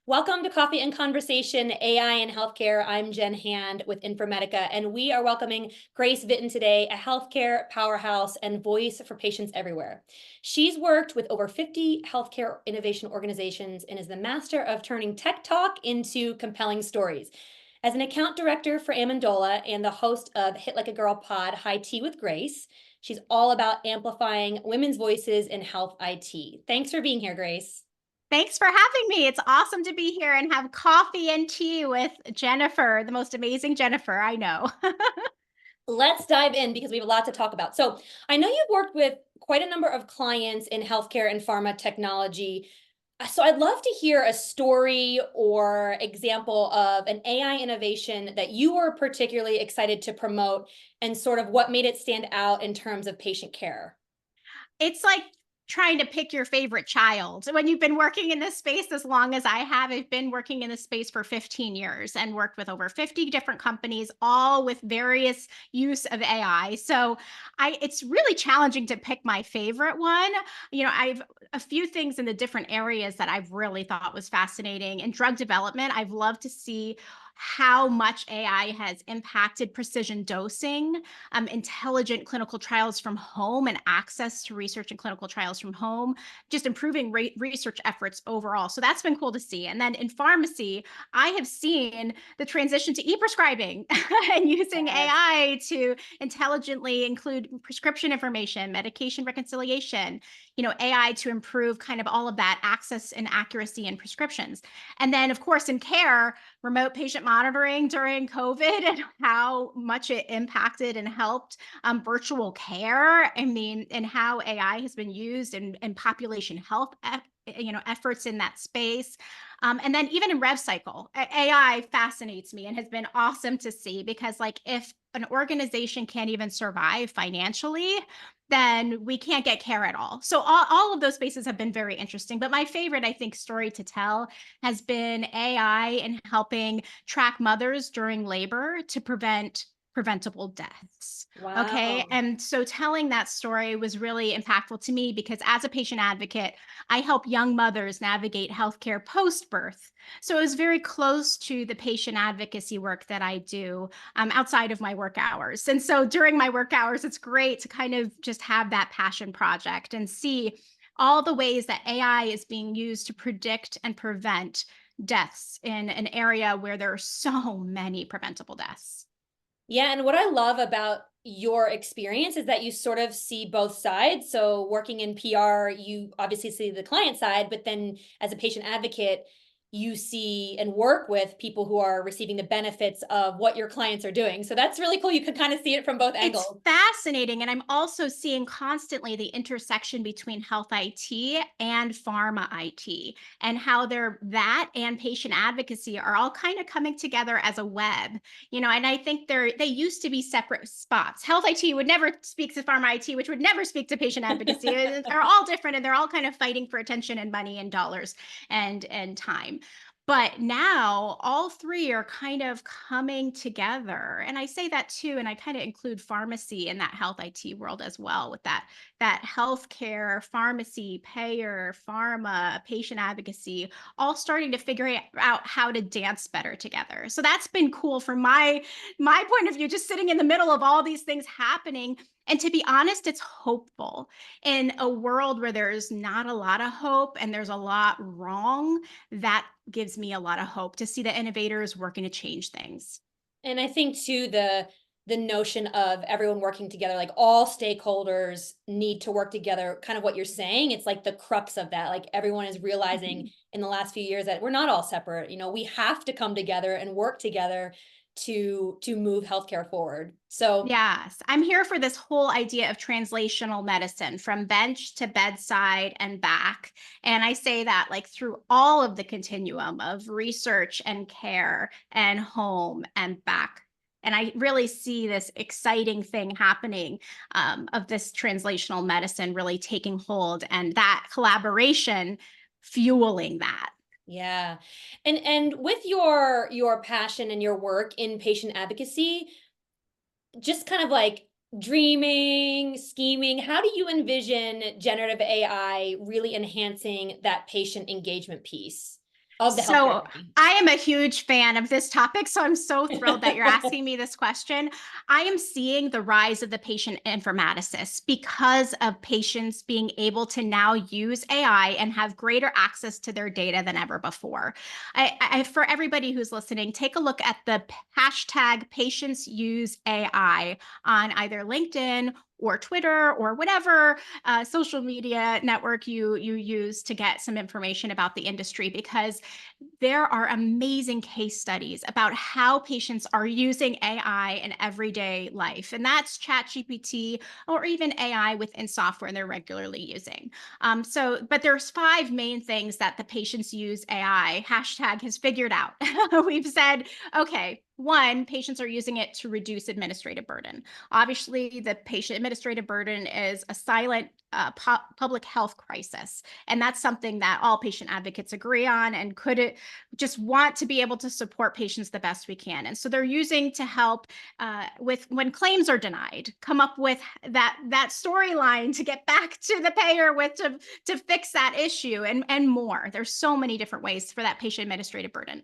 Welcome to Coffee and Conversation, AI in Healthcare. I'm Jenn Hand with Informatica, and we are welcoming Grace Vinton today, a healthcare powerhouse and voice for patients everywhere. She's worked with over 50 healthcare innovation organizations and is the master of turning tech talk into compelling stories. As an account director for Amendola and the host of Hit Like a Girl pod, HITea With Grace, she's all about amplifying women's voices in health IT. Thanks for being here, Grace. Thanks for having me. It's awesome to be here and have coffee and tea with Jennifer, the most amazing Jennifer I know. Let's dive in because we have a lot to talk about. So I know you've worked with quite a number of clients in healthcare and pharma technology. So I'd love to hear a story or example of an AI innovation that you were particularly excited to promote and sort of what made it stand out in terms of patient care. It's like trying to pick your favorite child. When you've been working in this space as long as I have, I've been working in this space for 15 years and worked with over 50 different companies, all with various use of AI. So it's really challenging to pick my favorite one. I've a few things in the different areas that I've really thought was fascinating. In drug development, I've loved to see how much AI has impacted precision dosing, intelligent clinical trials from home and access to research and clinical trials from home, just improving research efforts overall. So that's been cool to see. And then in pharmacy, I have seen the transition to e-prescribing and using Yes. AI to intelligently include prescription information, medication reconciliation, AI to improve kind of all of that access and accuracy in prescriptions. And then, of course, in care, remote patient monitoring during COVID and how much it impacted and helped virtual care. I mean, and how AI has been used in population health efforts in that space. And then even in rev cycle, AI fascinates me and has been awesome to see because like if an organization can't even survive financially, then we can't get care at all. So all of those spaces have been very interesting. But my favorite, I think, story to tell has been AI in helping track mothers during labor to prevent preventable deaths. Okay. Wow. And so telling that story was really impactful to me because as a patient advocate, I help young mothers navigate healthcare post birth. So it was very close to the patient advocacy work that I do outside of my work hours. And so during my work hours, it's great to kind of just have that passion project and see all the ways that AI is being used to predict and prevent deaths in an area where there are so many preventable deaths. Yeah, and what I love about your experience is that you sort of see both sides. So working in PR, you obviously see the client side, but then as a patient advocate, you see and work with people who are receiving the benefits of what your clients are doing. So that's really cool. You could kind of see it from both It's angles. fascinating. And I'm also seeing constantly the intersection between health IT and pharma IT and how that and patient advocacy are all kind of coming together as a web, and I think they used to be separate spots. Health IT would never speak to pharma IT, which would never speak to patient advocacy. They're all different and they're all kind of fighting for attention and money and dollars and time. But now all three are kind of coming together. And I say that too, and I kind of include pharmacy in that health IT world as well, with that healthcare, pharmacy, payer, pharma, patient advocacy, all starting to figure out how to dance better together. So that's been cool from my point of view, just sitting in the middle of all these things happening. And to be honest, it's hopeful in a world where there's not a lot of hope and there's a lot wrong. That gives me a lot of hope to see the innovators working to change things. And I think too the notion of everyone working together, like all stakeholders need to work together, kind of what you're saying. It's like the crux of that. Like everyone is realizing Mhm. in the last few years that we're not all separate. We have to come together and work together to move healthcare forward. So Yes, I'm here for this whole idea of translational medicine from bench to bedside and back. And I say that like through all of the continuum of research and care and home and back. And I really see this exciting thing happening of this translational medicine really taking hold and that collaboration fueling that. yeah. And with your passion and your work in patient advocacy, just kind of like dreaming, scheming, how do you envision generative AI really enhancing that patient engagement piece? of the healthcare So journey? I am a huge fan of this topic. So I'm so thrilled that you're asking me this question. I am seeing the rise of the patient informaticist because of patients being able to now use AI and have greater access to their data than ever before. For everybody who's listening, take a look at the hashtag patients use AI on either LinkedIn or Twitter or whatever social media network you use to get some information about the industry, because there are amazing case studies about how patients are using AI in everyday life. And that's ChatGPT or even AI within software they're regularly using. But there's 5 main things that the patients use AI hashtag has figured out. We've said, okay, 1, patients are using it to reduce administrative burden. Obviously, the patient administrative burden is a silent public health crisis. And that's something that all patient advocates agree on, and could it just want to be able to support patients the best we can. And so they're using to help with when claims are denied, come up with that storyline to get back to the payer with to fix that issue, and more. There's so many different ways for that patient administrative burden.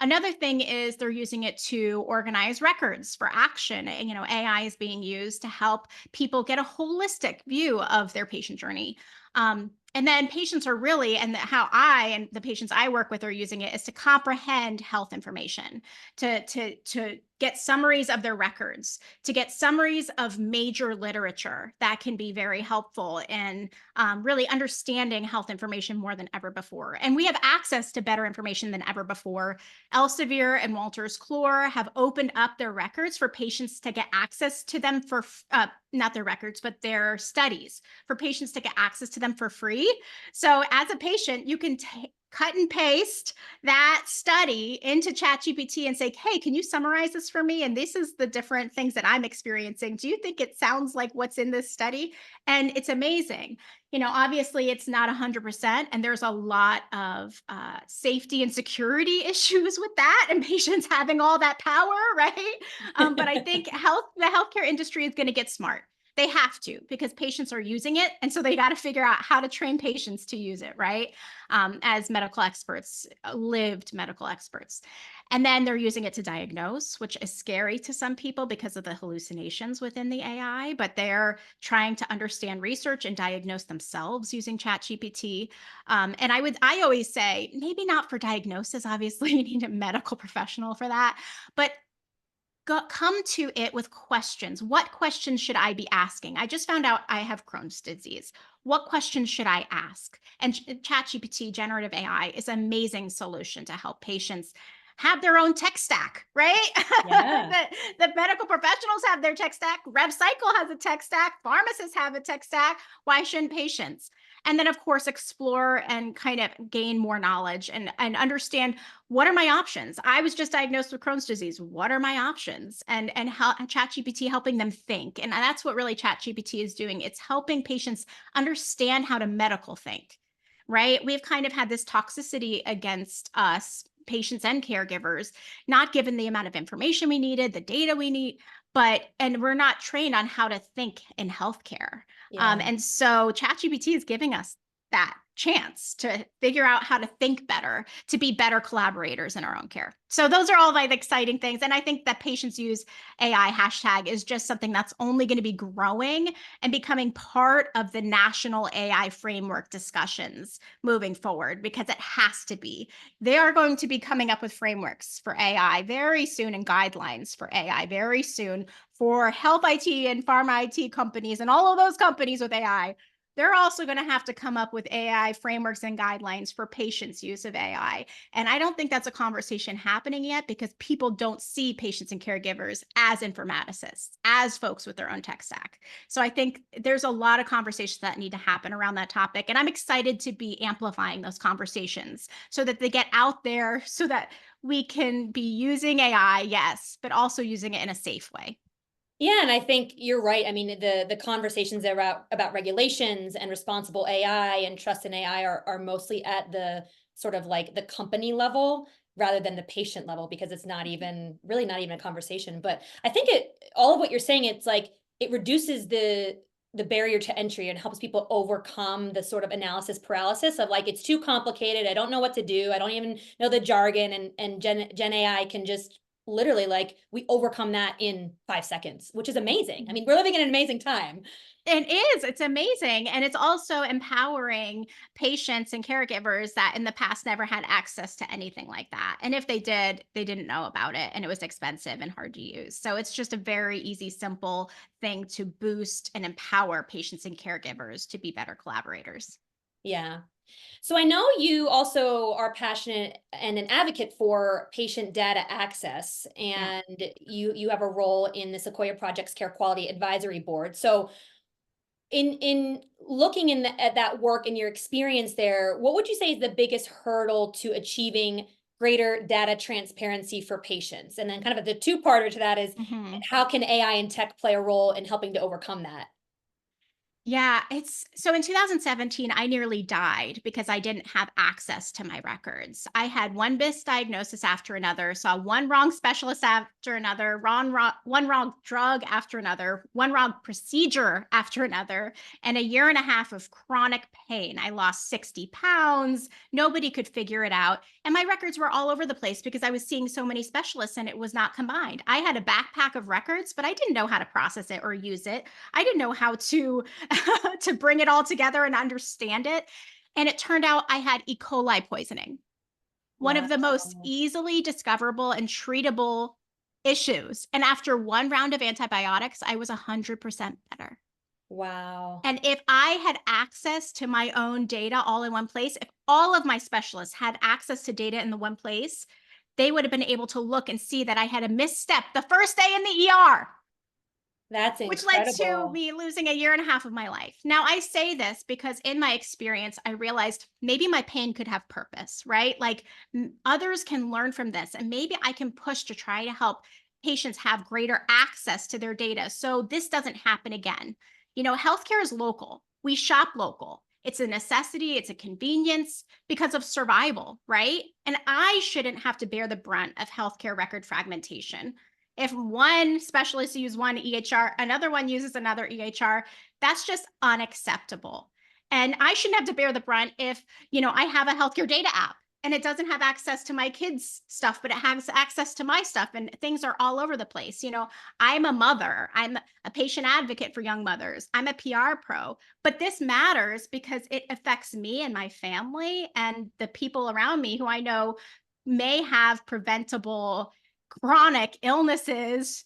Another thing is they're using it to organize records for action. And, AI is being used to help people get a holistic view of their patient journey. And then patients are really, and how I and the patients I work with are using it is to comprehend health information, to get summaries of their records, to get summaries of major literature that can be very helpful in really understanding health information more than ever before. And we have access to better information than ever before. Elsevier and Walters Clore have opened up their records for patients to get access to them for not their records, but their studies, for patients to get access to them for free. So as a patient, you can cut and paste that study into ChatGPT and say, hey, can you summarize this for me? And this is the different things that I'm experiencing. Do you think it sounds like what's in this study? And it's amazing. Obviously it's not 100%, and there's a lot of safety and security issues with that, and patients having all that power, right? But I think the healthcare industry is going to get smart. They have to, because patients are using it. And so they got to figure out how to train patients to use it, right? As medical experts, lived medical experts. And then they're using it to diagnose, which is scary to some people because of the hallucinations within the AI, but they're trying to understand research and diagnose themselves using ChatGPT. And I always say, maybe not for diagnosis, obviously you need a medical professional for that, but come to it with questions. What questions should I be asking? I just found out I have Crohn's disease. What questions should I ask? And ChatGPT, generative AI, is an amazing solution to help patients have their own tech stack, right? Yeah. the medical professionals have their tech stack. RevCycle has a tech stack. Pharmacists have a tech stack. Why shouldn't patients? And then, of course, explore and kind of gain more knowledge and understand, what are my options? I was just diagnosed with Crohn's disease. What are my options? And how ChatGPT helping them think. And that's what really ChatGPT is doing. It's helping patients understand how to medical think, right? We've kind of had this toxicity against us, patients and caregivers, not given the amount of information we needed, the data we need, and we're not trained on how to think in healthcare. Yeah. And so ChatGPT is giving us that chance to figure out how to think better, to be better collaborators in our own care. So those are all the exciting things. And I think that patients use AI hashtag is just something that's only going to be growing and becoming part of the national AI framework discussions moving forward, because it has to be. They are going to be coming up with frameworks for AI very soon, and guidelines for AI very soon for health IT and pharma IT companies and all of those companies with AI. They're also going to have to come up with AI frameworks and guidelines for patients' use of AI. And I don't think that's a conversation happening yet, because people don't see patients and caregivers as informaticists, as folks with their own tech stack. So I think there's a lot of conversations that need to happen around that topic. And I'm excited to be amplifying those conversations so that they get out there, so that we can be using AI, yes, but also using it in a safe way. Yeah, and I think you're right. I mean, the conversations about regulations and responsible AI and trust in AI are mostly at the sort of like the company level rather than the patient level, because it's not even really not even a conversation. But I think all of what you're saying, it's like it reduces the barrier to entry and helps people overcome the sort of analysis paralysis of like, it's too complicated. I don't know what to do. I don't even know the jargon. And Gen AI can just literally like we overcome that in 5 seconds, which is amazing. I mean, we're living in an amazing time. It is. It's amazing. And it's also empowering patients and caregivers that in the past never had access to anything like that. And if they did, they didn't know about it and it was expensive and hard to use. So it's just a very easy, simple thing to boost and empower patients and caregivers to be better collaborators. Yeah. So I know you also are passionate and an advocate for patient data access, Yeah. and you have a role in the Sequoia Project's Care Quality Advisory Board. So in looking at that work and your experience there, what would you say is the biggest hurdle to achieving greater data transparency for patients? And then kind of the two-parter to that is Mhm. how can AI and tech play a role in helping to overcome that? Yeah, it's so in 2017, I nearly died because I didn't have access to my records. I had one misdiagnosis after another, saw one wrong specialist after another, one wrong drug after another, one wrong procedure after another, and a year and a half of chronic pain. I lost 60 pounds. Nobody could figure it out. And my records were all over the place because I was seeing so many specialists and it was not combined. I had a backpack of records, but I didn't know how to process it or use it. I didn't know how to to bring it all together and understand it. And it turned out I had E. coli poisoning, one Wow. of the most easily discoverable and treatable issues. And after one round of antibiotics, I was 100% better. Wow. And if I had access to my own data all in one place, if all of my specialists had access to data in the one place, they would have been able to look and see that I had a misstep the first day in the ER, That's which led to incredible. me losing a year and a half of my life. Now, I say this because in my experience, I realized maybe my pain could have purpose, right? Like others can learn from this, and maybe I can push to try to help patients have greater access to their data so this doesn't happen again. You know, healthcare is local, we shop local. It's a necessity, it's a convenience because of survival, right? And I shouldn't have to bear the brunt of healthcare record fragmentation. If one specialist uses one EHR, another one uses another EHR, that's just unacceptable. And I shouldn't have to bear the brunt if, I have a healthcare data app and it doesn't have access to my kids' stuff, but it has access to my stuff and things are all over the place. I'm a mother, I'm a patient advocate for young mothers, I'm a PR pro, but this matters because it affects me and my family and the people around me who I know may have preventable chronic illnesses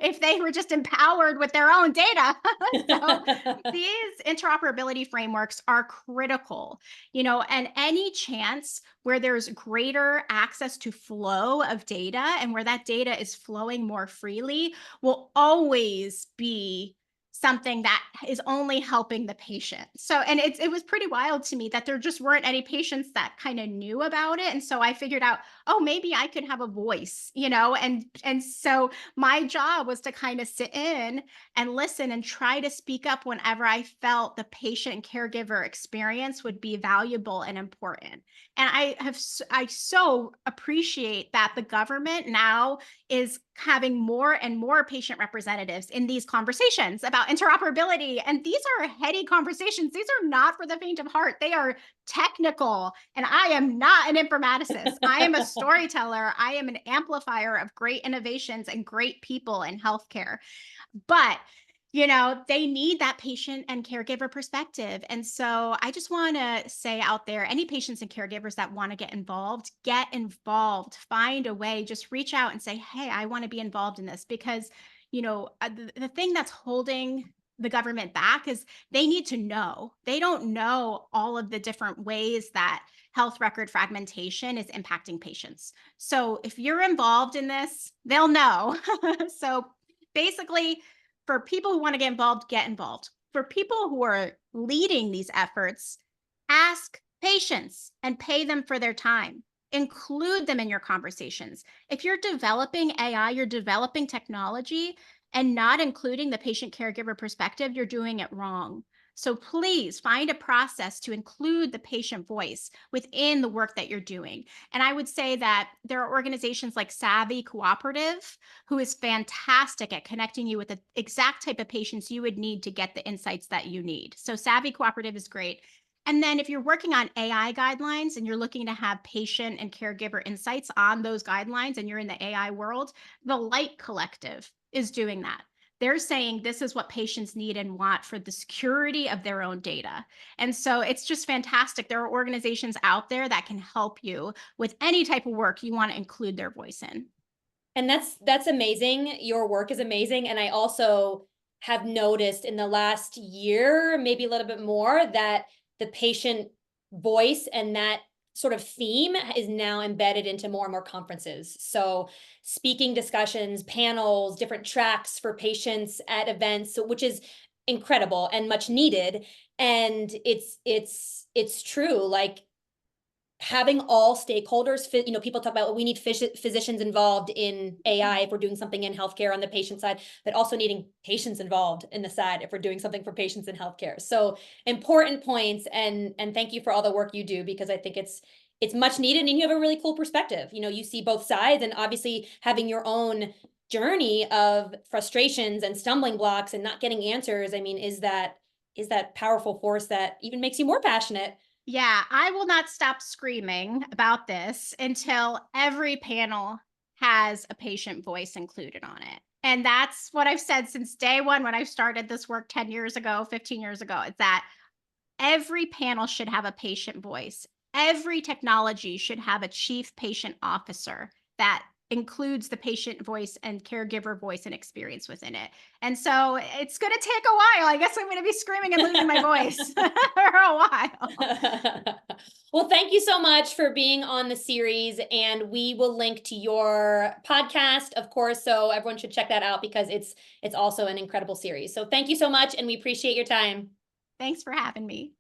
if they were just empowered with their own data. So these interoperability frameworks are critical, and any chance where there's greater access to flow of data and where that data is flowing more freely will always be something that is only helping the patient. So, and it was pretty wild to me that there just weren't any patients that kind of knew about it. And so I figured out, oh, maybe I could have a voice, and so my job was to kind of sit in and listen and try to speak up whenever I felt the patient and caregiver experience would be valuable and important. And I so appreciate that the government now is having more and more patient representatives in these conversations about interoperability. And these are heady conversations. These are not for the faint of heart. They are technical. And I am not an informaticist. I am a storyteller. I am an amplifier of great innovations and great people in healthcare. But they need that patient and caregiver perspective. And so I just want to say out there, any patients and caregivers that want to get involved, find a way, just reach out and say, hey, I want to be involved in this because, the thing that's holding the government back is they need to know. They don't know all of the different ways that health record fragmentation is impacting patients. So if you're involved in this, they'll know. So basically, for people who want to get involved, get involved. For people who are leading these efforts, ask patients and pay them for their time. Include them in your conversations. If you're developing AI, you're developing technology and not including the patient caregiver perspective, you're doing it wrong. So please find a process to include the patient voice within the work that you're doing. And I would say that there are organizations like Savvy Cooperative, who is fantastic at connecting you with the exact type of patients you would need to get the insights that you need. So Savvy Cooperative is great. And then if you're working on AI guidelines and you're looking to have patient and caregiver insights on those guidelines and you're in the AI world, the Light Collective is doing that. They're saying this is what patients need and want for the security of their own data. And so it's just fantastic. There are organizations out there that can help you with any type of work you want to include their voice in. And that's amazing. Your work is amazing. And I also have noticed in the last year, maybe a little bit more, that the patient voice and that sort of theme is now embedded into more and more conferences. So speaking discussions, panels, different tracks for patients at events, which is incredible and much needed. And it's true. Like, having all stakeholders, people talk about, well, we need physicians involved in AI if we're doing something in healthcare on the patient side, but also needing patients involved in the side if we're doing something for patients in healthcare. So important points, and thank you for all the work you do, because I think it's much needed, and you have a really cool perspective. You see both sides, and obviously having your own journey of frustrations and stumbling blocks and not getting answers. I mean, is that powerful force that even makes you more passionate. Yeah, I will not stop screaming about this until every panel has a patient voice included on it. And that's what I've said since day one when I started this work 10 years ago, 15 years ago. It's that every panel should have a patient voice. Every technology should have a chief patient officer that includes the patient voice and caregiver voice and experience within it. And so it's going to take a while. I guess I'm going to be screaming and losing my voice for a while. Well, thank you so much for being on the series, and we will link to your podcast, of course, so everyone should check that out, because it's also an incredible series. So thank you so much, and we appreciate your time. Thanks for having me.